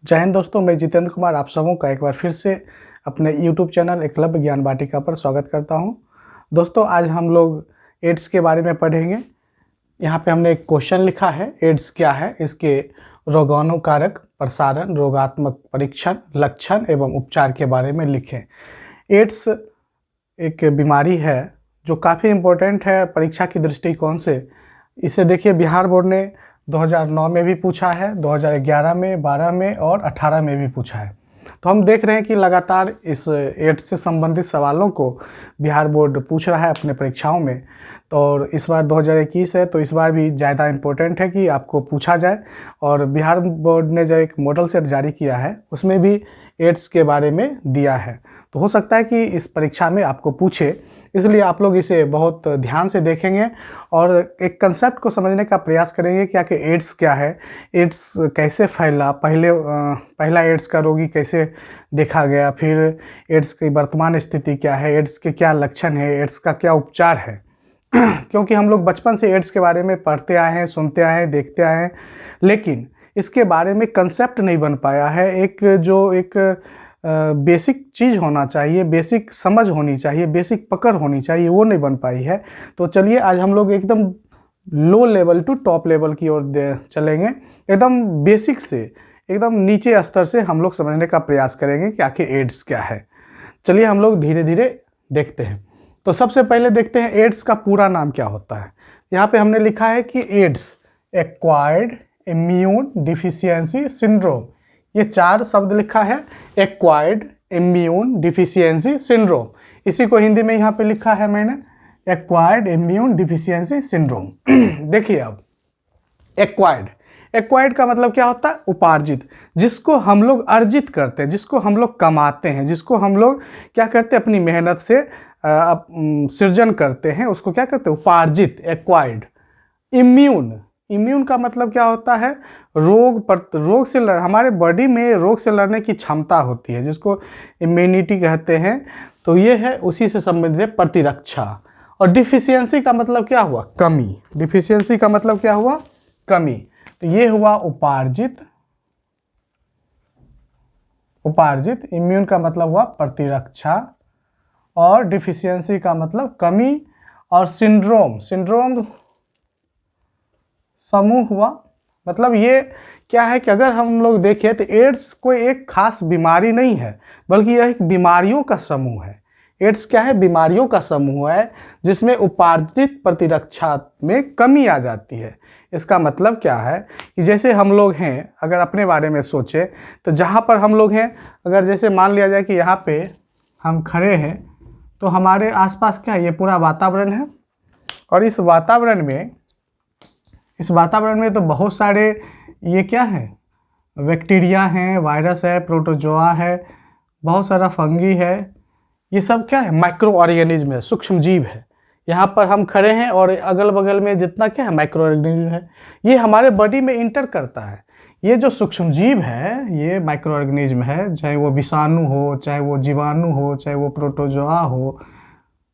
जय हिंद दोस्तों, मैं जितेंद्र कुमार आप सबों का एक बार फिर से अपने YouTube चैनल एकलव्य ज्ञान वाटिका पर स्वागत करता हूं। दोस्तों, आज हम लोग एड्स के बारे में पढ़ेंगे। यहाँ पे हमने एक क्वेश्चन लिखा है, एड्स क्या है, इसके रोगाणुकारक, प्रसारण, रोगात्मक परीक्षण, लक्षण एवं उपचार के बारे में लिखें। एड्स एक बीमारी है जो काफ़ी इम्पोर्टेंट है परीक्षा की दृष्टिकोण से। इसे देखिए, बिहार बोर्ड ने 2009 में भी पूछा है, 2011 में, 12 में और 18 में भी पूछा है। तो हम देख रहे हैं कि लगातार इस एड्स से संबंधित सवालों को बिहार बोर्ड पूछ रहा है अपने परीक्षाओं में। तो और इस बार 2021 है, तो इस बार भी ज़्यादा इम्पोर्टेंट है कि आपको पूछा जाए। और बिहार बोर्ड ने जो एक मॉडल सेट जारी किया है उसमें भी एड्स के बारे में दिया है। तो हो सकता है कि इस परीक्षा में आपको पूछे, इसलिए आप लोग इसे बहुत ध्यान से देखेंगे और एक कंसेप्ट को समझने का प्रयास करेंगे कि आखिर एड्स क्या है, एड्स कैसे फैला, पहला एड्स का रोगी कैसे देखा गया, फिर एड्स की वर्तमान स्थिति क्या है, एड्स के क्या लक्षण है, एड्स का क्या उपचार है। क्योंकि हम लोग बचपन से एड्स के बारे में पढ़ते आए हैं, सुनते आए हैं, देखते आए हैं, लेकिन इसके बारे में कंसेप्ट नहीं बन पाया है। एक बेसिक चीज़ होना चाहिए, बेसिक समझ होनी चाहिए, बेसिक पकड़ होनी चाहिए, वो नहीं बन पाई है। तो चलिए आज हम लोग एकदम low level to top level की ओर चलेंगे। एकदम बेसिक से एकदम नीचे स्तर से हम लोग समझने का प्रयास करेंगे कि आखिर एड्स क्या है। चलिए हम लोग धीरे धीरे देखते हैं। तो सबसे पहले देखते हैं एड्स का पूरा नाम क्या होता है। यहाँ पे हमने लिखा है कि ads acquired immune deficiency syndrome, ये 4 शब्द लिखा है, एक्वायर्ड इम्यून डिफिशियंसी सिंड्रोम। इसी को हिंदी में यहाँ पे लिखा है मैंने, एक्वायर्ड इम्यून डिफिशियंसी सिंड्रोम। देखिए अब एक्वायर्ड का मतलब क्या होता है? उपार्जित, जिसको हम लोग अर्जित करते हैं, जिसको हम लोग कमाते हैं, जिसको हम लोग क्या करते हैं, अपनी मेहनत से सृजन करते हैं, उसको क्या करते हैं? उपार्जित, एक्वायर्ड। इम्यून का मतलब क्या होता है? रोग से हमारे बॉडी में रोग से लड़ने की क्षमता होती है, जिसको इम्यूनिटी कहते हैं। तो ये है, उसी से संबंधित है प्रतिरक्षा। और डिफिशियंसी का मतलब क्या हुआ? कमी। डिफिशियंसी का मतलब क्या हुआ? कमी। तो ये हुआ उपार्जित। इम्यून का मतलब हुआ प्रतिरक्षा और डिफिशियंसी का मतलब कमी। और सिंड्रोम समूह हुआ। मतलब ये क्या है कि अगर हम लोग देखें तो एड्स कोई एक खास बीमारी नहीं है, बल्कि यह एक बीमारियों का समूह है। एड्स क्या है? बीमारियों का समूह है, जिसमें उपार्जित प्रतिरक्षा में कमी आ जाती है। इसका मतलब क्या है कि जैसे हम लोग हैं, अगर अपने बारे में सोचें तो जहाँ पर हम लोग हैं, अगर जैसे मान लिया जाए कि यहाँ पे हम खड़े हैं, तो हमारे आसपास क्या है? ये पूरा वातावरण है। और इस वातावरण में तो बहुत सारे ये क्या है? बैक्टीरिया हैं, वायरस है, प्रोटोजोआ है, बहुत सारा फंगी है। ये सब क्या है? माइक्रो ऑर्गेनिज्म है, सूक्ष्म जीव है। यहाँ पर हम खड़े हैं और अगल बगल में जितना क्या है? माइक्रो ऑर्गेनिज्म है। ये हमारे बॉडी में इंटर करता है। ये जो सूक्ष्म जीव है, ये माइक्रो ऑर्गेनिज्म है, चाहे वो विषाणु हो, चाहे वो जीवाणु हो, चाहे वो प्रोटोजोआ हो,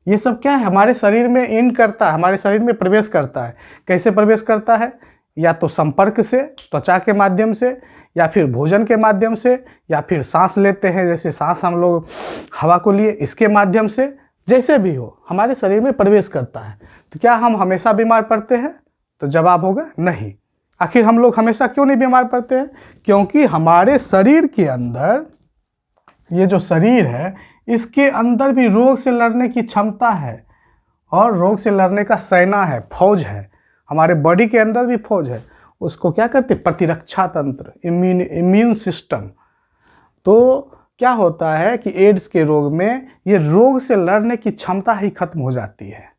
ये सब क्या है? हमारे शरीर में इन करता है, हमारे शरीर में प्रवेश करता है। कैसे प्रवेश करता है? या तो संपर्क से, त्वचा के माध्यम से, या फिर भोजन के माध्यम से, या फिर सांस लेते हैं, जैसे सांस हम लोग हवा को लिए, इसके माध्यम से, जैसे भी हो हमारे शरीर में प्रवेश करता है। तो क्या हम हमेशा बीमार पड़ते हैं? तो जवाब होगा नहीं। आखिर हम लोग हमेशा क्यों नहीं बीमार पड़ते हैं? क्योंकि हमारे शरीर के अंदर, ये जो शरीर है, इसके अंदर भी रोग से लड़ने की क्षमता है, और रोग से लड़ने का सेना है, फौज है। हमारे बॉडी के अंदर भी फौज है। उसको क्या करते? प्रतिरक्षा तंत्र, इम्यून सिस्टम। तो क्या होता है कि एड्स के रोग में ये रोग से लड़ने की क्षमता ही खत्म हो जाती है।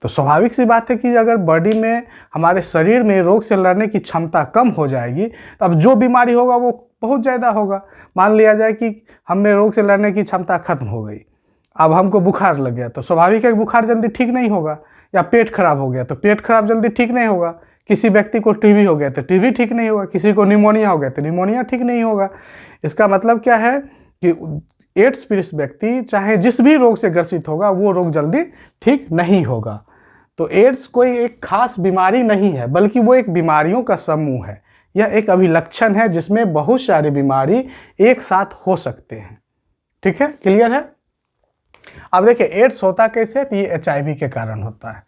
तो स्वाभाविक सी बात है कि अगर बॉडी में, हमारे शरीर में रोग से लड़ने की क्षमता कम हो जाएगी, तो अब जो बीमारी होगा वो बहुत ज़्यादा होगा। मान लिया जाए कि हमें रोग से लड़ने की क्षमता खत्म हो गई, अब हमको बुखार लग गया, तो स्वाभाविक है कि बुखार जल्दी ठीक नहीं होगा। या पेट खराब हो गया तो पेट खराब जल्दी ठीक नहीं होगा। किसी व्यक्ति को टीबी हो गया तो टीबी ठीक नहीं होगा। किसी को निमोनिया हो गया तो निमोनिया ठीक नहीं होगा। इसका मतलब क्या है कि एड्स पीड़ित व्यक्ति चाहे जिस भी रोग से ग्रसित होगा, वो रोग जल्दी ठीक नहीं होगा। तो एड्स कोई एक खास बीमारी नहीं है, बल्कि वो एक बीमारियों का समूह है। यह एक अभिलक्षण है जिसमें बहुत सारी बीमारी एक साथ हो सकते हैं। ठीक है, क्लियर है। अब देखिए एड्स होता कैसे, तो ये HIV के कारण होता है।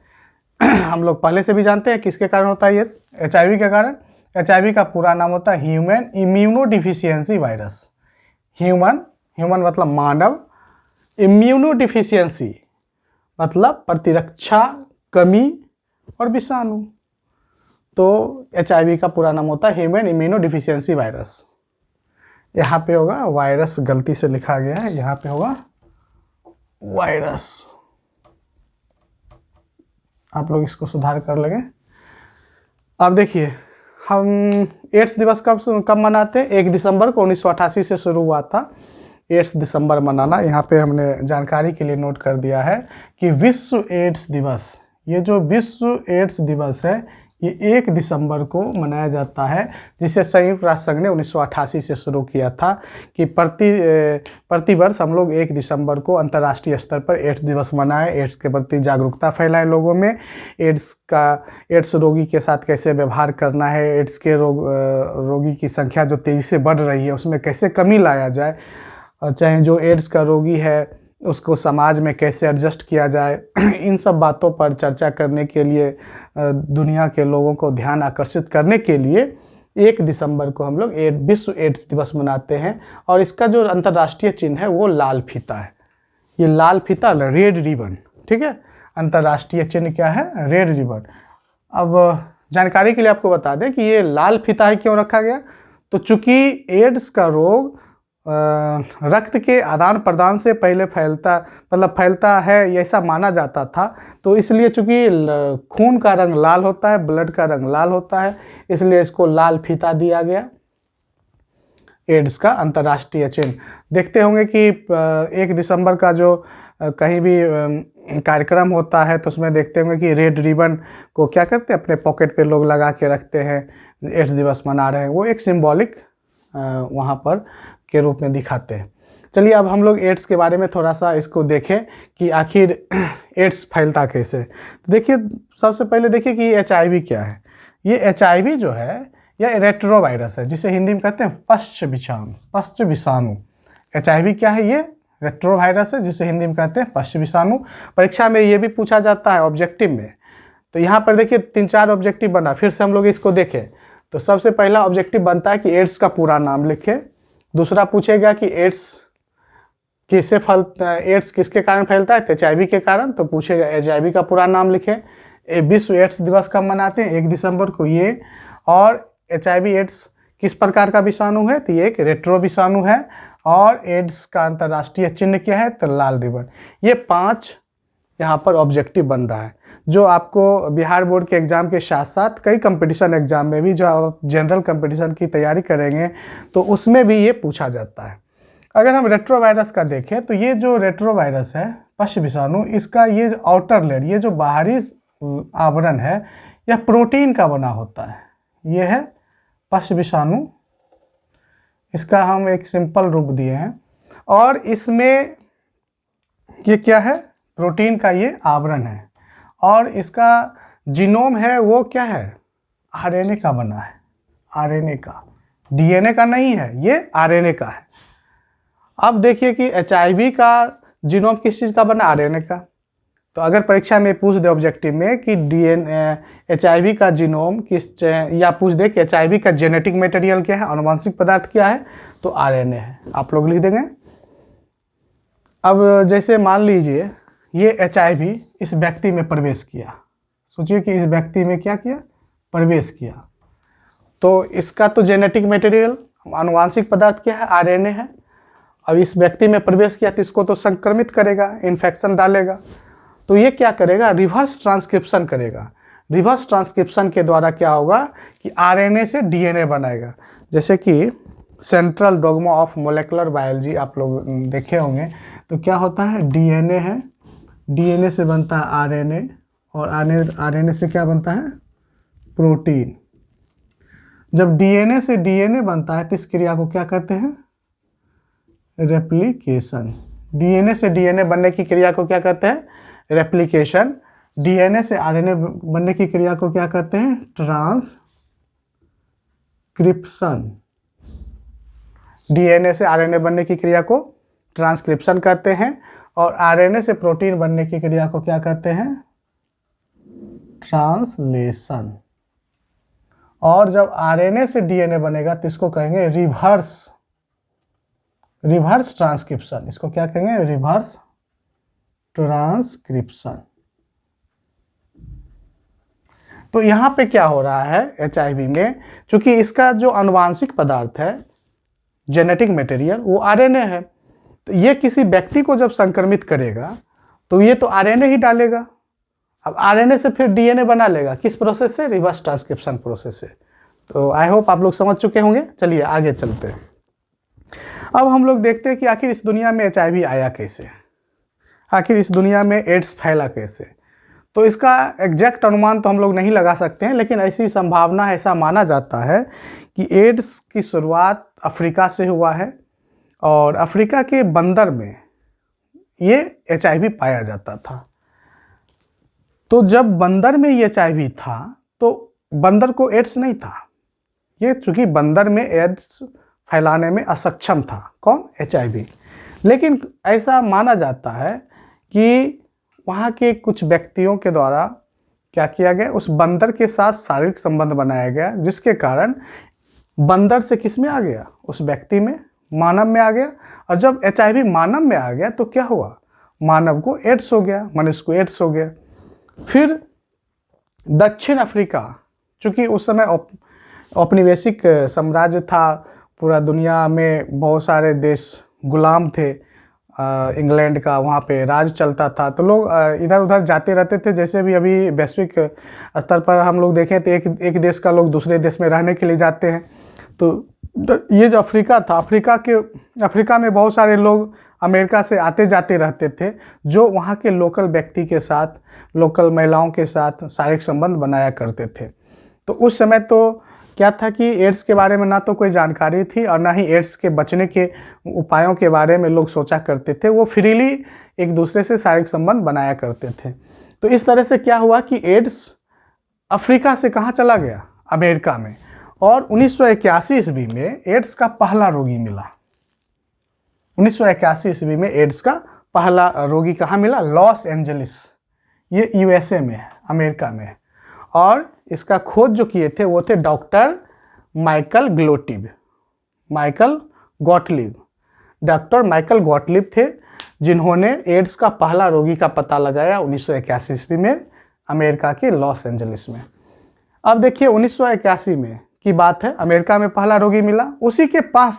हम लोग पहले से भी जानते हैं किसके कारण होता है ये, HIV के कारण। HIV का पूरा नाम होता है ह्यूमन इम्यूनोडिफिशियेंसी वायरस। ह्यूमन मतलब मानव, इम्यूनोडिफिशियेंसी मतलब प्रतिरक्षा कमी, और विषाणु। तो HIV का पूरा नाम होता है ह्यूमन इम्यूनोडिफिशियेंसी वायरस। यहाँ पे होगा वायरस, गलती से लिखा गया है, यहाँ पे होगा वायरस। आप लोग इसको सुधार कर लेंगे। अब देखिए हम एड्स दिवस कब मनाते हैं, 1 दिसंबर को 1988 से शुरू हुआ था एड्स दिसंबर मनाना। यहाँ पे हमने जानकारी के लिए नोट कर दिया है कि विश्व एड्स दिवस, ये जो विश्व एड्स दिवस है ये 1 दिसंबर को मनाया जाता है, जिसे संयुक्त राष्ट्र संघ ने 1988 से शुरू किया था कि प्रति वर्ष हम लोग 1 दिसंबर को अंतर्राष्ट्रीय स्तर पर एड्स दिवस मनाएं, एड्स के प्रति जागरूकता फैलाएं लोगों में, एड्स रोगी के साथ कैसे व्यवहार करना है, एड्स के रोगी की संख्या जो तेज़ी से बढ़ रही है उसमें कैसे कमी लाया जाए, चाहे जो एड्स का रोगी है उसको समाज में कैसे एडजस्ट किया जाए, इन सब बातों पर चर्चा करने के लिए, दुनिया के लोगों को ध्यान आकर्षित करने के लिए 1 दिसंबर को हम लोग विश्व एड्स दिवस मनाते हैं। और इसका जो अंतर्राष्ट्रीय चिन्ह है वो लाल फीता है। ये लाल फीता, रेड रिबन, ठीक है। अंतर्राष्ट्रीय चिन्ह क्या है, रेड रिबन। अब जानकारी के लिए आपको बता दें कि ये लाल फीता है क्यों रखा गया, तो चूंकि एड्स का रोग रक्त के आदान प्रदान से पहले फैलता है ऐसा माना जाता था, तो इसलिए चूंकि खून का रंग लाल होता है, ब्लड का रंग लाल होता है, इसलिए इसको लाल फीता दिया गया, एड्स का अंतर्राष्ट्रीय चिन्ह। देखते होंगे कि 1 दिसंबर का जो कहीं भी कार्यक्रम होता है तो उसमें देखते होंगे कि रेड रिबन को क्या करते हैं, अपने पॉकेट पे लोग लगा के रखते हैं, एड्स दिवस मना रहे हैं। वो एक सिंबॉलिक वहाँ पर के रूप में दिखाते हैं। चलिए अब हम लोग एड्स के बारे में थोड़ा सा इसको देखें कि आखिर एड्स फैलता कैसे। तो देखिए सबसे पहले देखिए कि HIV क्या है। ये HIV जो है यह रेट्रो वायरस है, जिसे हिंदी में कहते हैं पश्च विषाणु। HIV क्या है, ये रेट्रो वायरस है जिसे हिंदी में कहते हैं पश्च विषाणु। परीक्षा में ये भी पूछा जाता है ऑब्जेक्टिव में। तो यहाँ पर देखिए 3-4 ऑब्जेक्टिव बना, फिर से हम लोग इसको देखें। तो सबसे पहला ऑब्जेक्टिव बनता है कि एड्स का पूरा नाम लिखें। दूसरा पूछेगा कि एड्स किसके कारण फैलता है, तो HIV के कारण, तो पूछेगा HIV का पूरा नाम लिखें। विश्व एड्स दिवस कब मनाते हैं, 1 दिसंबर को ये। और HIV एड्स किस प्रकार का विषाणु है, तो ये एक रेट्रो विषाणु है। और एड्स का अंतर्राष्ट्रीय चिन्ह क्या है, तो लाल रिबन। ये 5 यहाँ पर ऑब्जेक्टिव बन रहा है, जो आपको बिहार बोर्ड के एग्ज़ाम के साथ साथ कई कंपटीशन एग्ज़ाम में भी, जो आप जनरल कंपटीशन की तैयारी करेंगे तो उसमें भी ये पूछा जाता है। अगर हम रेट्रो वायरस का देखें तो ये जो रेट्रो वायरस है पश्च विषाणु, इसका ये जो आउटर लेयर, ये जो बाहरी आवरण है, यह प्रोटीन का बना होता है। ये है पश्च विषाणु, इसका हम एक सिंपल रूप दिए हैं। और इसमें ये क्या है, प्रोटीन का ये आवरण है। और इसका जीनोम है वो क्या है, RNA का बना है, RNA का, DNA का नहीं है, ये RNA का है। अब देखिए कि HIV का जीनोम किस चीज़ का बना, RNA का। तो अगर परीक्षा में पूछ दे ऑब्जेक्टिव में कि HIV का जीनोम किस, या पूछ दे कि HIV का जेनेटिक मटेरियल क्या है, आनुवंशिक पदार्थ क्या है, तो RNA है, आप लोग लिख देंगे। अब जैसे मान लीजिए ये HIV इस व्यक्ति में प्रवेश किया, सोचिए कि इस व्यक्ति में क्या किया, प्रवेश किया, तो इसका तो जेनेटिक मटेरियल, आनुवंशिक पदार्थ क्या है, RNA है। अब इस व्यक्ति में प्रवेश किया तो इसको तो संक्रमित करेगा, इन्फेक्शन डालेगा, तो ये क्या करेगा, रिवर्स ट्रांसक्रिप्शन करेगा। रिवर्स ट्रांसक्रिप्शन के द्वारा क्या होगा कि RNA से DNA बनाएगा। जैसे कि central dogma of molecular biology आप लोग देखे होंगे, तो क्या होता है, DNA है, DNA से बनता है RNA, और RNA से क्या बनता है, प्रोटीन। जब DNA से DNA बनता है तो इस क्रिया को क्या कहते हैं, रेप्लिकेशन। DNA से DNA बनने की क्रिया को क्या कहते हैं, रेप्लिकेशन। DNA से RNA बनने की क्रिया को क्या कहते हैं, ट्रांसक्रिप्शन, डीएनए से आरएनए बनने की क्रिया को ट्रांसक्रिप्शन कहते हैं, और आरएनए से प्रोटीन बनने की क्रिया को क्या कहते हैं? ट्रांसलेशन। और जब आरएनए से डीएनए बनेगा तो इसको कहेंगे रिवर्स ट्रांसक्रिप्शन। इसको क्या कहेंगे? Reverse transcription. तो यहाँ पे क्या हो रहा है एचआईवी में, क्योंकि इसका जो आनुवांशिक पदार्थ है, जेनेटिक मटेरियल, वो आरएनए है। तो ये किसी व्यक्ति को जब संक्रमित करेगा तो ये तो आरएनए ही डालेगा। अब आरएनए से फिर डीएनए बना लेगा, किस प्रोसेस से? रिवर्स ट्रांसक्रिप्शन प्रोसेस से। तो आई होप आप लोग समझ चुके होंगे। चलिए आगे चलते हैं। अब हम लोग देखते हैं कि आखिर इस दुनिया में एचआईवी आया कैसे, आखिर इस दुनिया में एड्स फैला कैसे। तो इसका एग्जैक्ट अनुमान तो हम लोग नहीं लगा सकते हैं, लेकिन ऐसी संभावना है, ऐसा माना जाता है कि एड्स की शुरुआत अफ्रीका से हुआ है, और अफ्रीका के बंदर में ये एचआईवी पाया जाता था। तो जब बंदर में ये एचआईवी था तो बंदर को एड्स नहीं था, ये चूँकि बंदर में एड्स फैलाने में असक्षम था। कौन? एचआईवी। लेकिन ऐसा माना जाता है कि वहाँ के कुछ व्यक्तियों के द्वारा क्या किया गया, उस बंदर के साथ शारीरिक संबंध बनाया गया, जिसके कारण बंदर से किस में आ गया? उस व्यक्ति में, मानव में आ गया। और जब एचआईवी मानव में आ गया तो क्या हुआ? मानव को एड्स हो गया, मनुष्य को एड्स हो गया। फिर दक्षिण अफ्रीका, चूँकि उस समय औपनिवेशिक साम्राज्य था, पूरा दुनिया में बहुत सारे देश गुलाम थे, इंग्लैंड का वहाँ पे राज चलता था, तो लोग इधर उधर जाते रहते थे। जैसे भी अभी वैश्विक स्तर पर हम लोग देखें तो एक देश का लोग दूसरे देश में रहने के लिए जाते हैं। तो ये जो अफ्रीका था, अफ्रीका में बहुत सारे लोग अमेरिका से आते जाते रहते थे, जो वहाँ के लोकल व्यक्ति के साथ, लोकल महिलाओं के साथ शारीरिक संबंध बनाया करते थे। तो उस समय तो क्या था कि एड्स के बारे में ना तो कोई जानकारी थी और ना ही एड्स के बचने के उपायों के बारे में लोग सोचा करते थे। वो फ्रीली एक दूसरे से शारीरिक संबंध बनाया करते थे। तो इस तरह से क्या हुआ कि एड्स अफ्रीका से कहाँ चला गया? अमेरिका में। और 1981 ईस्वी में एड्स का पहला रोगी मिला। 1981 ईस्वी में एड्स का पहला रोगी कहाँ मिला? लॉस एंजलिस, ये यूएसए में, अमेरिका में। और इसका खोज जो किए थे वो थे डॉक्टर माइकल गॉटलिब थे, जिन्होंने एड्स का पहला रोगी का पता लगाया 1981 ईस्वी में अमेरिका के लॉस एंजलिस में। अब देखिए 1981 में की बात है, अमेरिका में पहला रोगी मिला। उसी के 5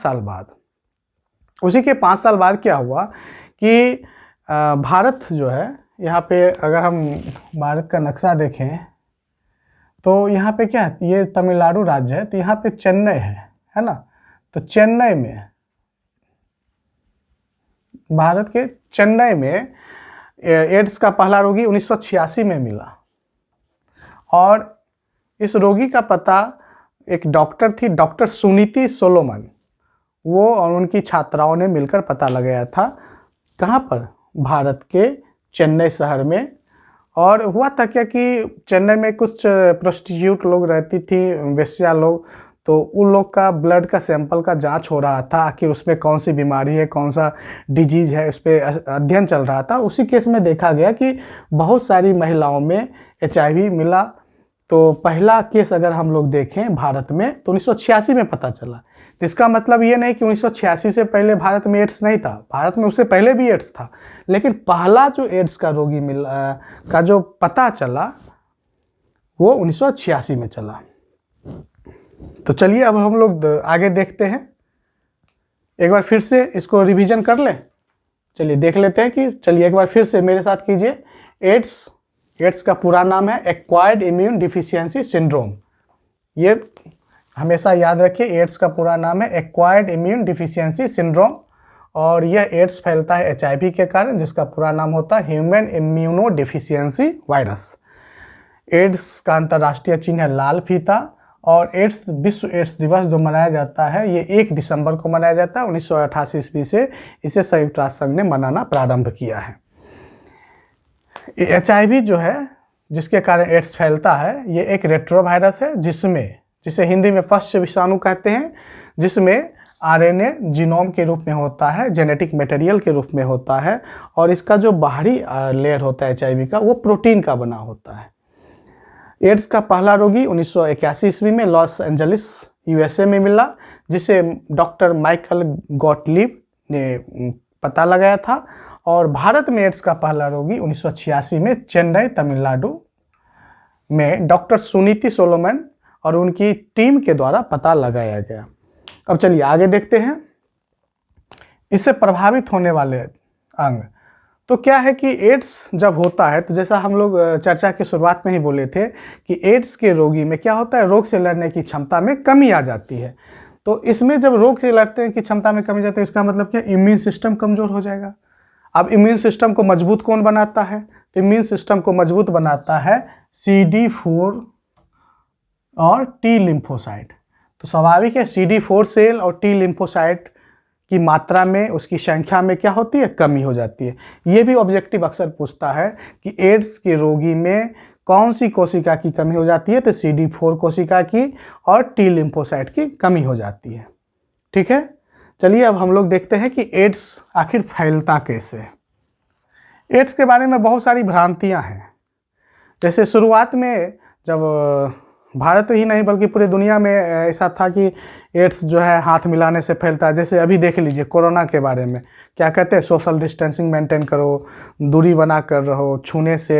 साल बाद क्या हुआ कि भारत जो है, यहाँ पे अगर हम भारत का नक्शा देखें तो यहाँ पे क्या है, ये तमिलनाडु राज्य है, तो यहाँ पे चेन्नई है ना। तो चेन्नई में, भारत के चेन्नई में एड्स का पहला रोगी 1986 में मिला। और इस रोगी का पता एक डॉक्टर थी, डॉक्टर सुनीति सोलोमन, वो और उनकी छात्राओं ने मिलकर पता लगाया था। कहाँ पर? भारत के चेन्नई शहर में। और हुआ था क्या कि चेन्नई में कुछ प्रोस्टिट्यूट लोग रहती थी, वेश्या लोग, तो उन लोग का ब्लड का सैंपल का जांच हो रहा था कि उसमें कौन सी बीमारी है, कौन सा डिजीज़ है, उस पर अध्ययन चल रहा था। उसी केस में देखा गया कि बहुत सारी महिलाओं में एचआईवी मिला। तो पहला केस अगर हम लोग देखें भारत में तो 1986 में पता चला। तो इसका मतलब ये नहीं कि 1986 से पहले भारत में एड्स नहीं था, भारत में उससे पहले भी एड्स था, लेकिन पहला जो एड्स का रोगी का जो पता चला वो 1986 में चला। तो चलिए अब हम लोग आगे देखते हैं। एक बार फिर से इसको रिवीजन कर लें। चलिए देख लेते हैं कि, चलिए एक बार फिर से मेरे साथ कीजिए। एड्स का पूरा नाम है एक्वायर्ड इम्यून डिफिशियंसी सिंड्रोम। ये हमेशा याद रखिए, एड्स का पूरा नाम है एक्वायर्ड इम्यून डिफिशियंसी सिंड्रोम। और यह एड्स फैलता है एचआईवी के कारण, जिसका पूरा नाम होता है human immunodeficiency virus. AIDS का अंतर्राष्ट्रीय चिन्ह है लाल फीता। और विश्व एड्स दिवस जो मनाया जाता है ये 1 दिसंबर को मनाया जाता है। 1988 ईस्वी से इसे संयुक्त राष्ट्र संघ ने मनाना प्रारंभ किया है। एचआईवी जो है, जिसके कारण एड्स फैलता है, ये एक रेट्रोवायरस है जिसमें जिसे हिंदी में पश्च विषाणु कहते हैं, जिसमें आरएनए जीनोम के रूप में होता है, जेनेटिक मटेरियल के रूप में होता है, और इसका जो बाहरी लेयर होता है एचआईवी का, वो प्रोटीन का बना होता है। एड्स का पहला रोगी 1981 ईस्वी में लॉस एंजलिस यूएसए में मिला, जिसे डॉक्टर माइकल गॉटलीब ने पता लगाया था। और भारत में एड्स का पहला रोगी 1986 में चेन्नई तमिलनाडु में डॉक्टर सुनीति सोलोमन और उनकी टीम के द्वारा पता लगाया गया। अब चलिए आगे देखते हैं इससे प्रभावित होने वाले अंग। तो क्या है कि एड्स जब होता है, तो जैसा हम लोग चर्चा की शुरुआत में ही बोले थे कि एड्स के रोगी में क्या होता है, रोग से लड़ने की क्षमता में कमी आ जाती है। तो इसमें जब रोग से लड़ने की क्षमता में कमी जाती है, इसका मतलब क्या, इम्यून सिस्टम कमज़ोर हो जाएगा। अब इम्यून सिस्टम को मजबूत कौन बनाता है, तो इम्यून सिस्टम को मजबूत बनाता है CD4 और टी लिम्फोसाइट। तो स्वाभाविक है CD4 सेल और टी लिम्फोसाइट की मात्रा में, उसकी संख्या में क्या होती है, कमी हो जाती है। ये भी ऑब्जेक्टिव अक्सर पूछता है कि एड्स के रोगी में कौन सी कोशिका की कमी हो जाती है, तो CD4 कोशिका की और टी लिम्फोसाइट की कमी हो जाती है। ठीक है, चलिए अब हम लोग देखते हैं कि एड्स आखिर फैलता कैसे है। एड्स के बारे में बहुत सारी भ्रांतियां हैं। जैसे शुरुआत में जब भारत ही नहीं बल्कि पूरी दुनिया में ऐसा था कि एड्स जो है हाथ मिलाने से फैलता है। जैसे अभी देख लीजिए कोरोना के बारे में क्या कहते हैं, सोशल डिस्टेंसिंग मेंटेन करो, दूरी बना कर रहो, छूने से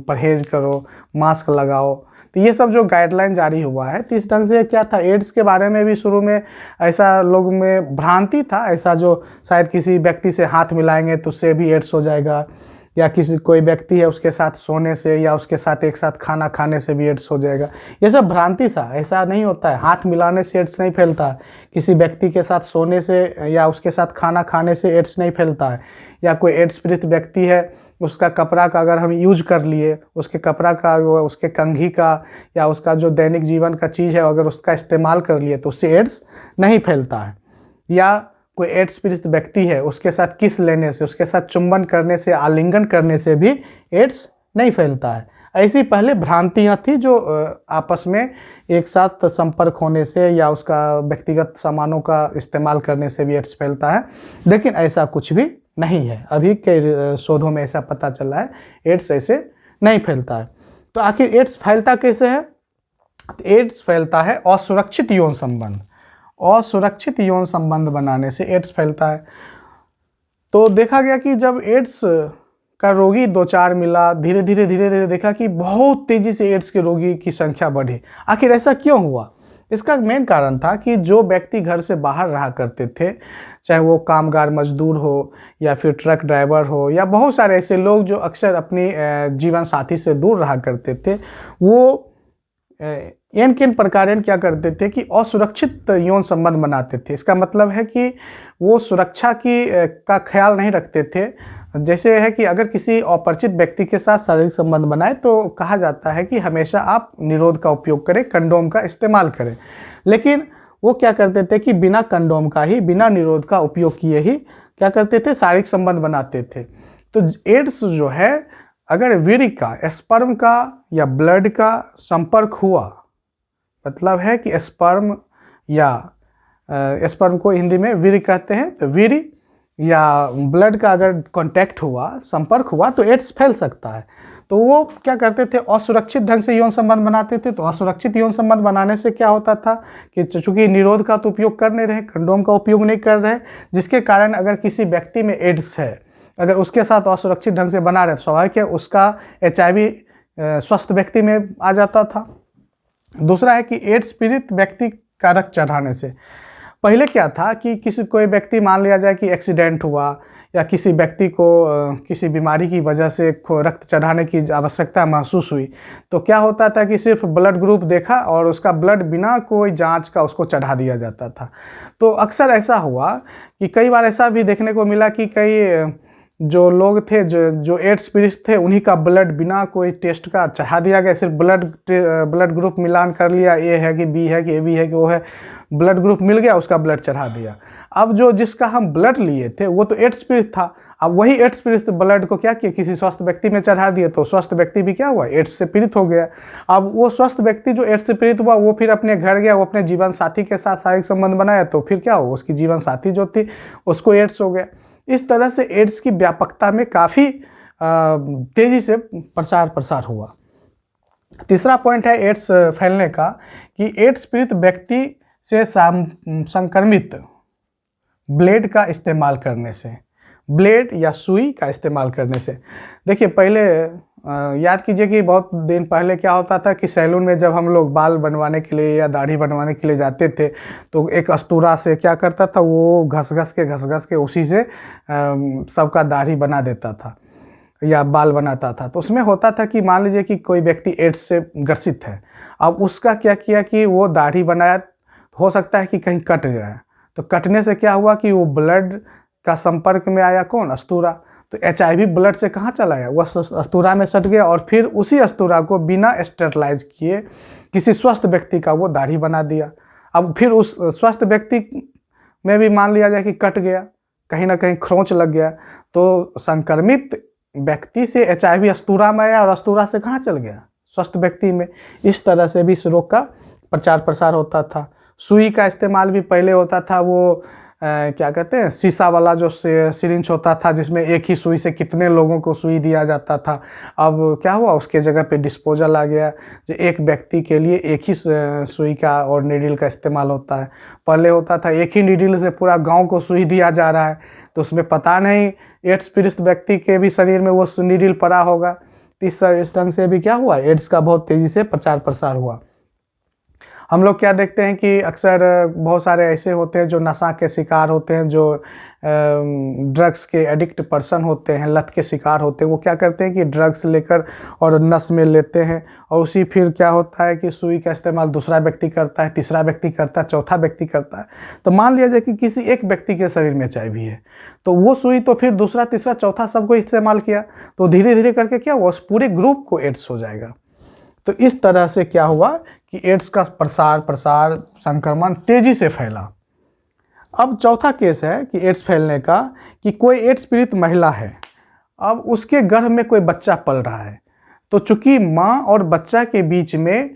परहेज करो, मास्क लगाओ। तो ये सब जो गाइडलाइन जारी हुआ है, तो इस ढंग से क्या था, एड्स के बारे में भी शुरू में ऐसा लोग में भ्रांति था, ऐसा जो शायद किसी व्यक्ति से हाथ मिलाएंगे तो उससे भी एड्स हो जाएगा, या किसी कोई व्यक्ति है उसके साथ सोने से या उसके साथ एक साथ खाना खाने से भी एड्स हो जाएगा। ये सब भ्रांति सा, ऐसा नहीं होता है। हाथ मिलाने से एड्स नहीं फैलता है, किसी व्यक्ति के साथ सोने से या उसके साथ खाना खाने से एड्स नहीं फैलता है, या कोई एड्स पीड़ित व्यक्ति है उसका कपड़ा का अगर हम यूज कर लिए, उसके कपड़ा का, उसके कंघी का या उसका जो दैनिक जीवन का चीज़ है अगर उसका इस्तेमाल कर लिए तो उससे एड्स नहीं फैलता है। या कोई एड्स पीड़ित व्यक्ति है उसके साथ किस लेने से, उसके साथ चुंबन करने से, आलिंगन करने से भी एड्स नहीं फैलता है। ऐसी पहले भ्रांतियाँ थी जो आपस में एक साथ संपर्क होने से या उसका व्यक्तिगत सामानों का इस्तेमाल करने से भी एड्स फैलता है, लेकिन ऐसा कुछ भी नहीं है। अभी के शोधों में ऐसा पता चला है एड्स ऐसे नहीं फैलता है। तो आखिर एड्स फैलता कैसे है? एड्स फैलता है असुरक्षित यौन संबंध, असुरक्षित यौन संबंध बनाने से एड्स फैलता है। तो देखा गया कि जब एड्स का रोगी 2-4 मिला, धीरे धीरे देखा कि बहुत तेज़ी से एड्स के रोगी की संख्या बढ़ी। आखिर ऐसा क्यों हुआ? इसका मेन कारण था कि जो व्यक्ति घर से बाहर रहा करते थे, चाहे वो कामगार मजदूर हो या फिर ट्रक ड्राइवर हो या बहुत सारे ऐसे लोग जो अक्सर अपनी जीवन साथी से दूर रहा करते थे, वो किन प्रकार क्या करते थे कि असुरक्षित यौन संबंध बनाते थे। इसका मतलब है कि वो सुरक्षा का ख्याल नहीं रखते थे। जैसे है कि अगर किसी अपरिचित व्यक्ति के साथ शारीरिक संबंध बनाए तो कहा जाता है कि हमेशा आप निरोध का उपयोग करें, कंडोम का इस्तेमाल करें। लेकिन वो क्या करते थे कि बिना कंडोम का ही, बिना निरोध का उपयोग किए ही क्या करते थे, शारीरिक संबंध बनाते थे। तो एड्स जो है, अगर वीर्य का, स्पर्म का या ब्लड का संपर्क हुआ, मतलब है कि स्पर्म या स्पर्म को हिंदी में वीर्य कहते हैं, तो वीर्य या ब्लड का अगर कांटेक्ट हुआ, संपर्क हुआ, तो एड्स फैल सकता है। तो वो क्या करते थे, असुरक्षित ढंग से यौन संबंध बनाते थे। तो असुरक्षित यौन संबंध बनाने से क्या होता था कि चूंकि निरोध का तो उपयोग कर नहीं रहे, कंडोम का उपयोग नहीं कर रहे, जिसके कारण अगर किसी व्यक्ति में एड्स है, अगर उसके साथ असुरक्षित ढंग से बना रहे, स्वाभाविक है उसका HIV स्वस्थ व्यक्ति में आ जाता था। दूसरा है कि एड्स पीड़ित व्यक्ति का रक्त चढ़ाने से, पहले क्या था कि कोई व्यक्ति, मान लिया जाए कि एक्सीडेंट हुआ या किसी व्यक्ति को किसी बीमारी की वजह से रक्त चढ़ाने की आवश्यकता महसूस हुई, तो क्या होता था कि सिर्फ ब्लड ग्रुप देखा और उसका ब्लड बिना कोई जांच का उसको चढ़ा दिया जाता था। तो अक्सर ऐसा हुआ कि कई बार ऐसा भी देखने को मिला कि कई जो लोग थे जो एड्स पीड़ित थे, उन्हीं का ब्लड बिना कोई टेस्ट का चढ़ा दिया गया, सिर्फ ब्लड ग्रुप मिलान कर लिया, ए है कि बी है कि AB है कि वो है, ब्लड ग्रुप मिल गया, उसका ब्लड चढ़ा दिया। अब जो जिसका हम ब्लड लिए थे वो तो एड्स पीड़ित था, अब वही एड्स पीड़ित ब्लड को क्या किया, किसी स्वस्थ व्यक्ति में चढ़ा दिए, तो स्वस्थ व्यक्ति भी क्या हुआ, एड्स से पीड़ित हो गया। अब वो स्वस्थ व्यक्ति जो एड्स से पीड़ित हुआ वो फिर अपने घर गया, वो अपने जीवन साथी के साथ शारीरिक संबंध बनाया, तो फिर क्या हुआ, उसकी जीवन साथी जो थी उसको एड्स हो गया। इस तरह से एड्स की व्यापकता में काफ़ी तेजी से प्रसार हुआ। तीसरा पॉइंट है एड्स फैलने का, कि एड्स पीड़ित व्यक्ति से संक्रमित ब्लेड का इस्तेमाल करने से, ब्लेड या सुई का इस्तेमाल करने से। देखिए पहले याद कीजिए कि बहुत दिन पहले क्या होता था कि सैलून में जब हम लोग बाल बनवाने के लिए या दाढ़ी बनवाने के लिए जाते थे, तो एक अस्तूरा से क्या करता था, वो घस घस के उसी से सबका दाढ़ी बना देता था या बाल बनाता था। तो उसमें होता था कि मान लीजिए कि कोई व्यक्ति एड्स से ग्रसित है, अब उसका क्या किया कि वो दाढ़ी बनाया, हो सकता है कि कहीं कट गया, तो कटने से क्या हुआ कि वो ब्लड का संपर्क में आया कौन, अस्तूरा, तो HIV ब्लड से कहाँ चला गया, वह अस्तूरा में सट गया, और फिर उसी अस्तूरा को बिना स्टेरलाइज किए किसी स्वस्थ व्यक्ति का वो दाढ़ी बना दिया। अब फिर उस स्वस्थ व्यक्ति में भी मान लिया जाए कि कट गया, कहीं ना कहीं खरोंच लग गया, तो संक्रमित व्यक्ति से HIV अस्तूरा में आया और अस्तूरा से कहाँ चल गया, स्वस्थ व्यक्ति में। इस तरह से भी इस रोग का प्रचार प्रसार होता था। सुई का इस्तेमाल भी पहले होता था, वो क्या कहते हैं, शीशा वाला जो सिरिंज होता था, जिसमें एक ही सुई से कितने लोगों को सुई दिया जाता था। अब क्या हुआ, उसके जगह पे डिस्पोजल आ गया, जो एक व्यक्ति के लिए एक ही सुई का और नीडल का इस्तेमाल होता है। पहले होता था एक ही नीडल से पूरा गांव को सुई दिया जा रहा है, तो उसमें पता नहीं एड्स पीड़ित व्यक्ति के भी शरीर में वो नीडल पड़ा होगा। इस ढंग से भी क्या हुआ, एड्स का बहुत तेज़ी से प्रचार प्रसार हुआ। हम लोग क्या देखते हैं कि अक्सर बहुत सारे ऐसे होते हैं जो नशा के शिकार होते हैं, जो ड्रग्स के एडिक्ट पर्सन होते हैं, लत के शिकार होते हैं, वो क्या करते हैं कि ड्रग्स लेकर और नस में लेते हैं, और उसी फिर क्या होता है कि सुई का इस्तेमाल दूसरा व्यक्ति करता है, तीसरा व्यक्ति करता है, चौथा व्यक्ति करता है। तो मान लिया जाए कि किसी एक व्यक्ति के शरीर में HIV है, तो वो सुई तो फिर दूसरा तीसरा चौथा सबको इस्तेमाल किया, तो धीरे धीरे करके क्या हुआ, उस पूरे ग्रुप को एड्स हो जाएगा। तो इस तरह से क्या हुआ कि एड्स का प्रसार संक्रमण तेजी से फैला। अब चौथा केस है कि एड्स फैलने का, कि कोई एड्स पीड़ित महिला है, अब उसके गर्भ में कोई बच्चा पल रहा है, तो चूंकि माँ और बच्चा के बीच में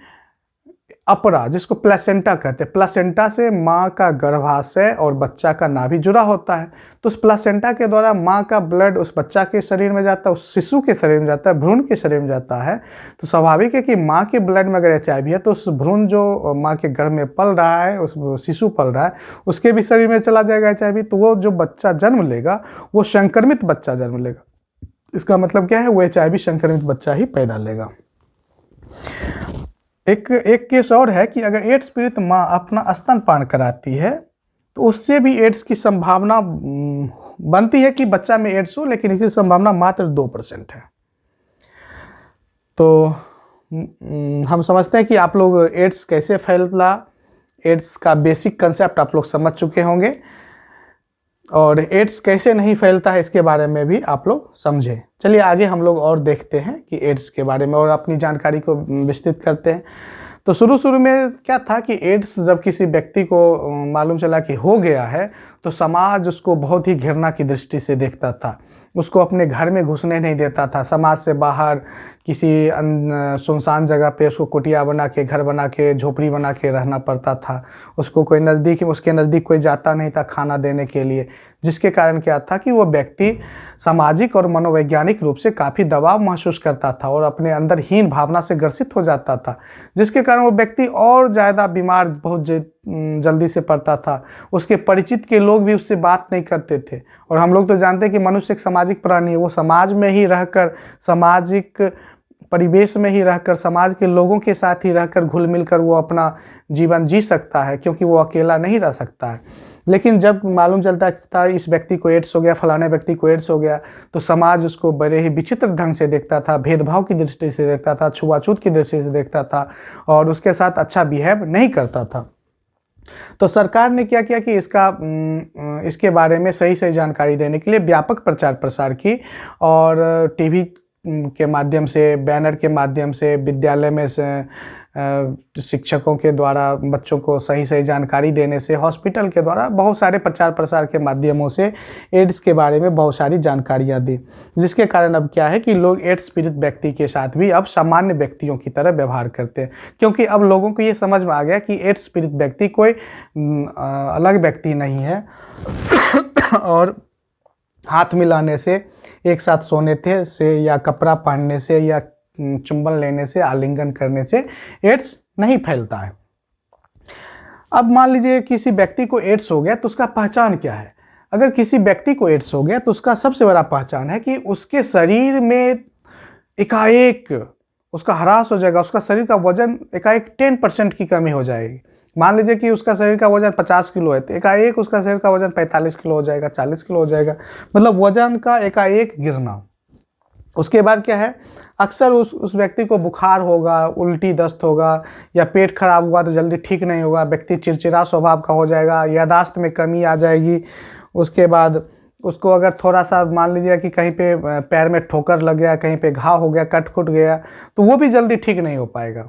अपरा, जिसको प्लेसेंटा कहते हैं, प्लेसेंटा से माँ का गर्भाशय और बच्चा का नाभि जुड़ा होता है, तो उस प्लेसेंटा के द्वारा माँ का ब्लड उस बच्चा के शरीर में जाता है, उस शिशु के शरीर में जाता है, भ्रूण के शरीर में जाता है। तो स्वाभाविक है कि माँ के ब्लड में अगर HIV है, तो उस भ्रूण जो माँ के गर्भ में पल रहा है, उस शिशु पल रहा है, उसके भी शरीर में चला जाएगा HIV, तो वो जो बच्चा जन्म लेगा वो संक्रमित बच्चा जन्म लेगा। इसका मतलब क्या है, वो HIV संक्रमित बच्चा ही पैदा लेगा। एक केस और है कि अगर एड्स पीड़ित माँ अपना स्तनपान कराती है, तो उससे भी एड्स की संभावना बनती है कि बच्चा में एड्स हो, लेकिन इसकी संभावना मात्र 2% है। तो हम समझते हैं कि आप लोग एड्स कैसे फैला, एड्स का बेसिक कंसेप्ट आप लोग समझ चुके होंगे, और एड्स कैसे नहीं फैलता है इसके बारे में भी आप लोग समझे। चलिए आगे हम लोग और देखते हैं कि एड्स के बारे में और अपनी जानकारी को विस्तृत करते हैं। तो शुरू में क्या था कि एड्स जब किसी व्यक्ति को मालूम चला कि हो गया है, तो समाज उसको बहुत ही घृणा की दृष्टि से देखता था, उसको अपने घर में घुसने नहीं देता था, समाज से बाहर किसी सुनसान जगह पे उसको कुटिया बना के, घर बना के, झोपड़ी बना के रहना पड़ता था। उसको कोई उसके नज़दीक कोई जाता नहीं था खाना देने के लिए, जिसके कारण क्या था कि वो व्यक्ति सामाजिक और मनोवैज्ञानिक रूप से काफ़ी दबाव महसूस करता था और अपने अंदर हीन भावना से ग्रसित हो जाता था, जिसके कारण वो व्यक्ति और ज़्यादा बीमार बहुत जल्दी से पड़ता था। उसके परिचित के लोग भी उससे बात नहीं करते थे, और हम लोग तो जानते हैं कि मनुष्य एक सामाजिक प्राणी है, वो समाज में ही रहकर, सामाजिक परिवेश में ही रहकर, समाज के लोगों के साथ ही रहकर, घुल मिल कर वो अपना जीवन जी सकता है, क्योंकि वो अकेला नहीं रह सकता है। लेकिन जब मालूम चलता था इस व्यक्ति को एड्स हो गया, फलाने व्यक्ति को एड्स हो गया, तो समाज उसको बड़े ही विचित्र ढंग से देखता था, भेदभाव की दृष्टि से देखता था, छुआछूत की दृष्टि से देखता था, और उसके साथ अच्छा बिहेव नहीं करता था। तो सरकार ने क्या किया कि इसके बारे में सही जानकारी देने के लिए व्यापक प्रचार प्रसार की, और टीवी के माध्यम से, बैनर के माध्यम से, विद्यालय में से शिक्षकों के द्वारा बच्चों को सही सही जानकारी देने से, हॉस्पिटल के द्वारा बहुत सारे प्रचार प्रसार के माध्यमों से एड्स के बारे में बहुत सारी जानकारियाँ दी, जिसके कारण अब क्या है कि लोग एड्स पीड़ित व्यक्ति के साथ भी अब सामान्य व्यक्तियों की तरह व्यवहार करते हैं, क्योंकि अब लोगों को ये समझ में आ गया कि एड्स पीड़ित व्यक्ति कोई अलग व्यक्ति नहीं है और हाथ मिलाने से, एक साथ सोने से या कपड़ा पहनने से या चुंबन लेने से, आलिंगन करने से एड्स नहीं फैलता है। अब मान लीजिए किसी व्यक्ति को एड्स हो गया तो उसका पहचान क्या है? अगर किसी व्यक्ति को एड्स हो गया तो उसका सबसे बड़ा पहचान है कि उसके शरीर में एकाएक उसका ह्रास हो जाएगा, उसका शरीर का वजन एकाएक 10% की कमी हो जाएगी। मान लीजिए कि उसका शरीर का वजन 50 किलो है तो एकाएक उसका शरीर का वजन 45 किलो हो जाएगा, 40 किलो हो जाएगा, मतलब वजन का एकाएक गिरना। उसके बाद क्या है, अक्सर उस व्यक्ति को बुखार होगा, उल्टी दस्त होगा या पेट खराब हुआ तो जल्दी ठीक नहीं होगा, व्यक्ति चिड़चिड़ा स्वभाव का हो जाएगा, याददाश्त में कमी आ जाएगी। उसके बाद उसको अगर थोड़ा सा मान लीजिए कि कहीं पे पैर में ठोकर लग गया, कहीं पे घाव हो गया, कट खुट गया, तो वो भी जल्दी ठीक नहीं हो पाएगा।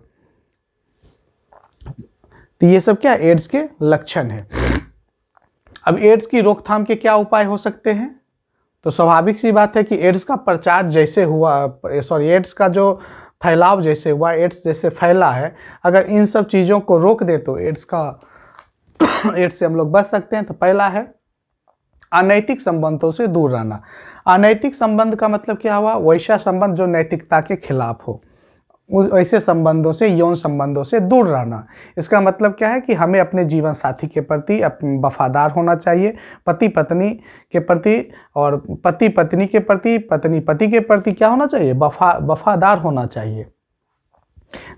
तो ये सब क्या एड्स के लक्षण है। अब एड्स की रोकथाम के क्या उपाय हो सकते हैं? तो स्वाभाविक सी बात है कि एड्स का प्रचार जैसे हुआ, एड्स का जो फैलाव जैसे हुआ, एड्स जैसे फैला है, अगर इन सब चीज़ों को रोक दे तो एड्स से हम लोग बच सकते हैं। तो पहला है अनैतिक संबंधों से दूर रहना। अनैतिक संबंध का मतलब क्या हुआ? वैसा संबंध जो नैतिकता के खिलाफ हो, ऐसे संबंधों से, यौन संबंधों से दूर रहना। इसका मतलब क्या है कि हमें अपने जीवन साथी के प्रति वफादार होना चाहिए, पति पत्नी के प्रति, और पति पत्नी के प्रति, पत्नी पति के प्रति क्या होना चाहिए? वफादार होना चाहिए।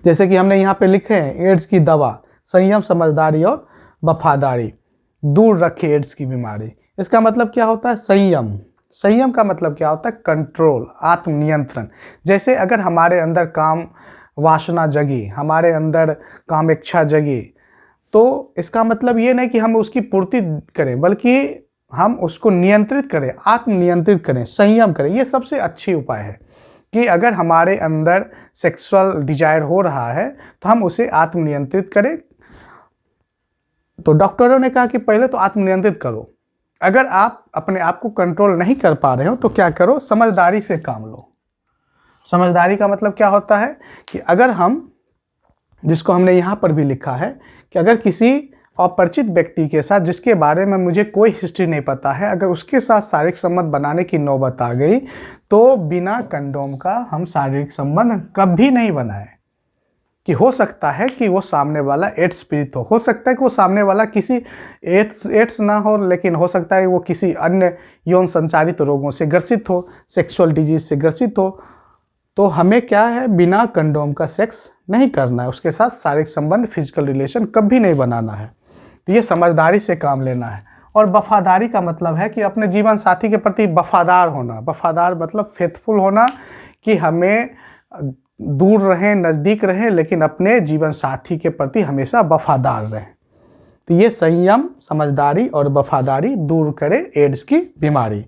जैसे कि हमने यहाँ पे लिखे हैं, एड्स की दवा संयम, समझदारी और वफादारी, दूर रखे एड्स की बीमारी। इसका मतलब क्या होता है? संयम। संयम का मतलब क्या होता है? कंट्रोल, आत्मनियंत्रण। जैसे अगर हमारे अंदर काम वासना जगी, हमारे अंदर काम इच्छा जगी, तो इसका मतलब ये नहीं कि हम उसकी पूर्ति करें, बल्कि हम उसको नियंत्रित करें, आत्मनियंत्रित करें, संयम करें। ये सबसे अच्छी उपाय है कि अगर हमारे अंदर सेक्सुअल डिजायर हो रहा है तो हम उसे आत्मनियंत्रित करें। तो डॉक्टरों ने कहा कि पहले तो आत्मनियंत्रित करो। अगर आप अपने आप को कंट्रोल नहीं कर पा रहे हो तो क्या करो? समझदारी से काम लो। समझदारी का मतलब क्या होता है कि अगर हम, जिसको हमने यहाँ पर भी लिखा है कि अगर किसी अपरिचित व्यक्ति के साथ, जिसके बारे में मुझे कोई हिस्ट्री नहीं पता है, अगर उसके साथ शारीरिक संबंध बनाने की नौबत आ गई तो बिना कंडोम का हम शारीरिक संबंध कभी नहीं बनाए। कि हो सकता है कि वो सामने वाला एड्स पीड़ित हो सकता है कि वो सामने वाला किसी एड्स ना हो, लेकिन हो सकता है वो किसी अन्य यौन संचारित रोगों से ग्रसित हो, सेक्सुअल डिजीज से ग्रसित हो। तो हमें क्या है? बिना कंडोम का सेक्स नहीं करना है, उसके साथ शारीरिक संबंध, फिजिकल रिलेशन कभी नहीं बनाना है। तो ये समझदारी से काम लेना है। और वफादारी का मतलब है कि अपने जीवन साथी के प्रति वफादार होना। वफादार मतलब फेथफुल होना, कि हमें दूर रहें, नज़दीक रहें, लेकिन अपने जीवन साथी के प्रति हमेशा वफादार रहें। तो ये संयम, समझदारी और वफादारी दूर करे एड्स की बीमारी।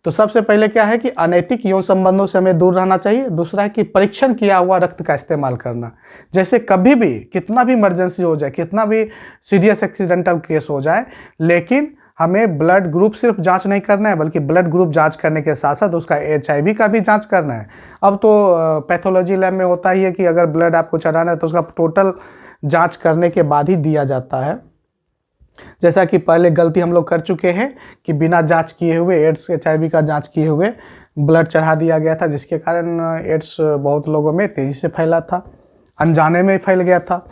तो सबसे पहले क्या है कि अनैतिक यौन संबंधों से हमें दूर रहना चाहिए। दूसरा है कि परीक्षण किया हुआ रक्त का इस्तेमाल करना। जैसे कभी भी, कितना भी इमरजेंसी हो जाए, कितना भी सीरियस एक्सीडेंटल केस हो जाए, लेकिन हमें ब्लड ग्रुप सिर्फ जांच नहीं करना है, बल्कि ब्लड ग्रुप जांच करने के साथ साथ उसका HIV का भी जांच करना है। अब तो पैथोलॉजी लैब में होता ही है कि अगर ब्लड आपको चढ़ाना है तो उसका टोटल जांच करने के बाद ही दिया जाता है। जैसा कि पहले गलती हम लोग कर चुके हैं कि बिना जांच किए हुए, एड्स HIV का जांच किए हुए ब्लड चढ़ा दिया गया था, जिसके कारण एड्स बहुत लोगों में तेज़ी से फैला था, अनजाने में फैल गया था।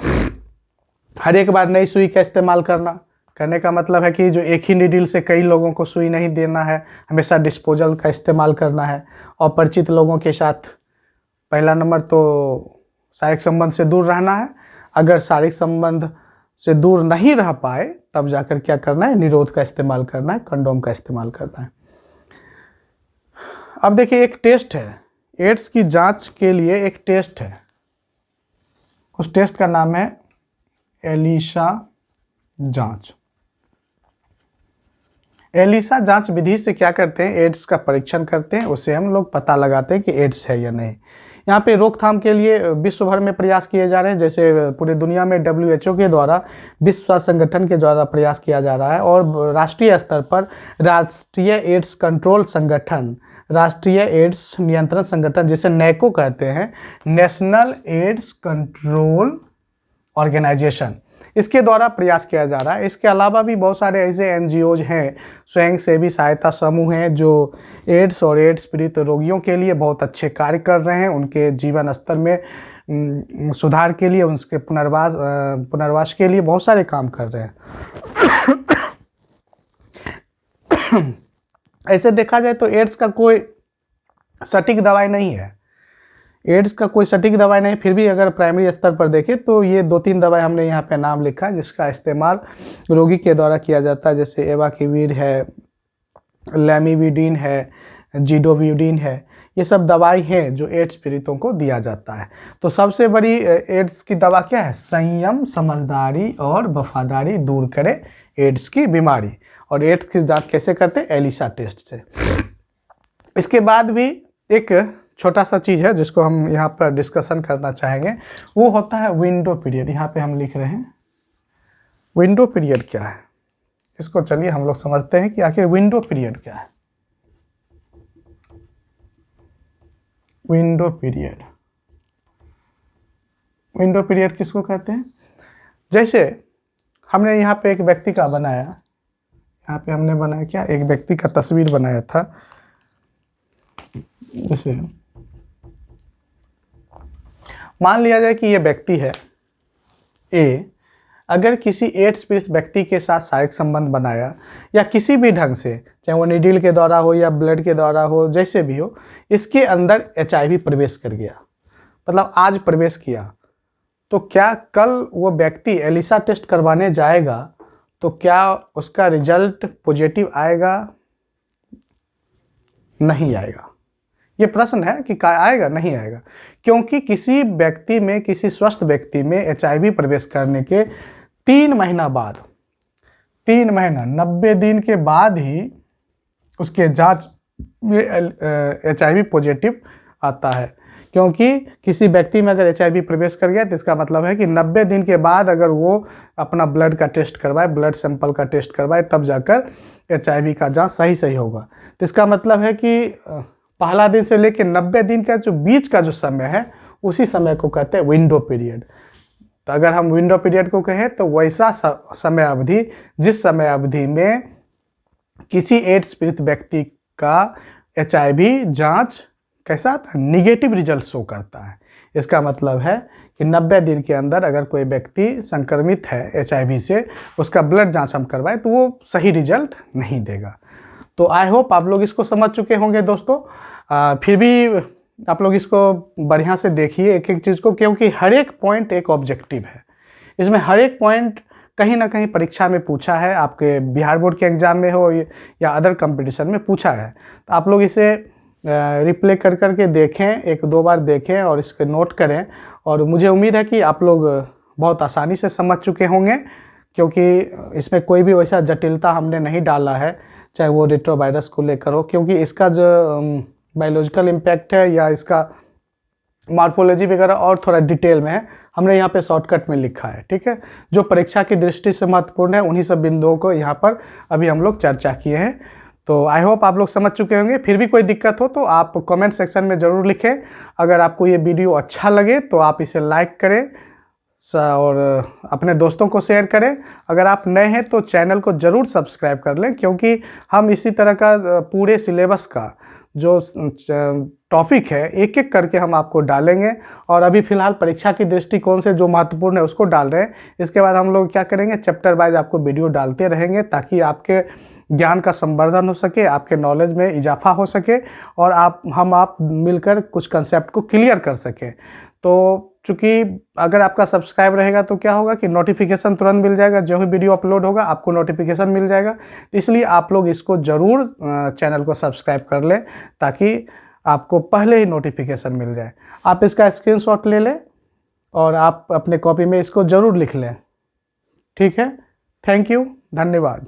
हर एक बार नई सुई का इस्तेमाल करने का मतलब है कि जो एक ही नीडल से कई लोगों को सुई नहीं देना है, हमेशा डिस्पोजल का इस्तेमाल करना है। और परिचित लोगों के साथ पहला नंबर तो शारीरिक संबंध से दूर रहना है। अगर शारीरिक संबंध से दूर नहीं रह पाए तब जाकर क्या करना है? निरोध का इस्तेमाल करना है, कंडोम का इस्तेमाल करना है। अब देखिए, एक टेस्ट है, एड्स की जांच के लिए एक टेस्ट है। उस टेस्ट का नाम है एलिसा जांच। एलिसा जांच विधि से क्या करते हैं? एड्स का परीक्षण करते हैं, उससे हम लोग पता लगाते हैं कि एड्स है या नहीं। यहाँ पे रोकथाम के लिए विश्व भर में प्रयास किए जा रहे हैं, जैसे पूरे दुनिया में WHO के द्वारा, विश्व स्वास्थ्य संगठन के द्वारा प्रयास किया जा रहा है, और राष्ट्रीय स्तर पर राष्ट्रीय एड्स कंट्रोल संगठन, राष्ट्रीय एड्स नियंत्रण संगठन जिसे NACO कहते हैं, नेशनल एड्स कंट्रोल ऑर्गेनाइजेशन, इसके द्वारा प्रयास किया जा रहा है। इसके अलावा भी बहुत सारे ऐसे NGOज हैं, स्वयंसेवी सहायता समूह हैं, जो एड्स और एड्स पीड़ित रोगियों के लिए बहुत अच्छे कार्य कर रहे हैं, उनके जीवन स्तर में सुधार के लिए, उनके पुनर्वास के लिए बहुत सारे काम कर रहे हैं। ऐसे देखा जाए तो एड्स का कोई सटीक दवाई नहीं है, एड्स का कोई सटीक दवाई नहीं, फिर भी अगर प्राइमरी स्तर पर देखें तो ये 2-3 दवाई हमने यहाँ पे नाम लिखा है जिसका इस्तेमाल रोगी के द्वारा किया जाता है, जैसे एवाकिवीर है, लैमिविडीन है, जिडोविडिन है। ये सब दवाई हैं जो एड्स पीड़ितों को दिया जाता है। तो सबसे बड़ी एड्स की दवा क्या है? संयम, समझदारी और वफादारी दूर करे एड्स की बीमारी। और एड्स की जांच कैसे करते हैं? एलिसा टेस्ट से। इसके बाद भी एक छोटा सा चीज़ है जिसको हम यहाँ पर डिस्कशन करना चाहेंगे, वो होता है विंडो पीरियड। यहाँ पे हम लिख रहे हैं विंडो पीरियड क्या है, इसको चलिए हम लोग समझते हैं कि आखिर विंडो पीरियड क्या है। विंडो पीरियड, विंडो पीरियड किसको कहते हैं? जैसे हमने यहाँ पे एक व्यक्ति का बनाया, यहाँ पे हमने बनाया क्या, एक व्यक्ति का तस्वीर बनाया था। जैसे मान लिया जाए कि ये व्यक्ति है ए, अगर किसी एड्स पीड़ित व्यक्ति के साथ शारीरिक संबंध बनाया या किसी भी ढंग से, चाहे वो नीडल के द्वारा हो या ब्लड के द्वारा हो, जैसे भी हो, इसके अंदर HIV प्रवेश कर गया, मतलब आज प्रवेश किया, तो क्या कल वो व्यक्ति एलिसा टेस्ट करवाने जाएगा तो क्या उसका रिजल्ट पॉजिटिव आएगा? नहीं आएगा। ये प्रश्न है कि क्या आएगा? नहीं आएगा, क्योंकि किसी व्यक्ति में, किसी स्वस्थ व्यक्ति में HIV प्रवेश करने के 3 महीना बाद, 3 महीना 90 दिन के बाद ही उसके जांच में HIV पॉजिटिव आता है। क्योंकि किसी व्यक्ति में अगर HIV प्रवेश कर गया तो इसका मतलब है कि 90 दिन के बाद अगर वो अपना ब्लड का टेस्ट करवाए, ब्लड सैंपल का टेस्ट करवाए, तब जाकर HIV का जांच सही होगा। तो इसका मतलब है कि पहला दिन से लेकर 90 दिन का जो बीच का जो समय है, उसी समय को कहते हैं विंडो पीरियड। तो अगर हम विंडो पीरियड को कहें तो वैसा समय अवधि, जिस समय अवधि में किसी एड्स पीड़ित व्यक्ति का HIV जांच कैसा था? निगेटिव रिजल्ट शो करता है। इसका मतलब है कि 90 दिन के अंदर अगर कोई व्यक्ति संक्रमित है HIV से, उसका ब्लड जांच हम करवाएं तो वो सही रिजल्ट नहीं देगा। तो आई होप आप लोग इसको समझ चुके होंगे दोस्तों। फिर भी आप लोग इसको बढ़िया से देखिए एक एक चीज़ को, क्योंकि हर एक पॉइंट एक ऑब्जेक्टिव है। इसमें हर एक पॉइंट कहीं ना कहीं परीक्षा में पूछा है, आपके बिहार बोर्ड के एग्ज़ाम में हो या अदर कंपटीशन में पूछा है। तो आप लोग इसे रिप्ले कर करके देखें, 1-2 बार देखें और इसके नोट करें। और मुझे उम्मीद है कि आप लोग बहुत आसानी से समझ चुके होंगे, क्योंकि इसमें कोई भी वैसा जटिलता हमने नहीं डाला है, चाहे वो रेट्रोवायरस को लेकर हो, क्योंकि इसका जो बायोलॉजिकल इम्पैक्ट है या इसका मॉर्फोलॉजी वगैरह और थोड़ा डिटेल में है, हमने यहाँ पे शॉर्टकट में लिखा है। ठीक है, जो परीक्षा की दृष्टि से महत्वपूर्ण है उन्हीं सब बिंदुओं को यहाँ पर अभी हम लोग चर्चा किए हैं। तो आई होप आप लोग समझ चुके होंगे। फिर भी कोई दिक्कत हो तो आप कमेंट सेक्शन में ज़रूर लिखें। अगर आपको ये वीडियो अच्छा लगे तो आप इसे लाइक करें और अपने दोस्तों को शेयर करें। अगर आप नए हैं तो चैनल को ज़रूर सब्सक्राइब कर लें, क्योंकि हम इसी तरह का पूरे सिलेबस का जो टॉपिक है एक एक करके हम आपको डालेंगे। और अभी फ़िलहाल परीक्षा की दृष्टिकोण से जो महत्वपूर्ण है उसको डाल रहे हैं। इसके बाद हम लोग क्या करेंगे, चैप्टर वाइज आपको वीडियो डालते रहेंगे, ताकि आपके ज्ञान का संवर्धन हो सके, आपके नॉलेज में इजाफा हो सके और आप मिलकर कुछ कंसेप्ट को क्लियर कर सकें। तो चूँकि अगर आपका सब्सक्राइब रहेगा तो क्या होगा कि नोटिफिकेशन तुरंत मिल जाएगा, जो भी वीडियो अपलोड होगा आपको नोटिफिकेशन मिल जाएगा। तो इसलिए आप लोग इसको ज़रूर चैनल को सब्सक्राइब कर लें, ताकि आपको पहले ही नोटिफिकेशन मिल जाए। आप इसका स्क्रीनशॉट ले लें और आप अपने कॉपी में इसको ज़रूर लिख लें। ठीक है, थैंक यू, धन्यवाद।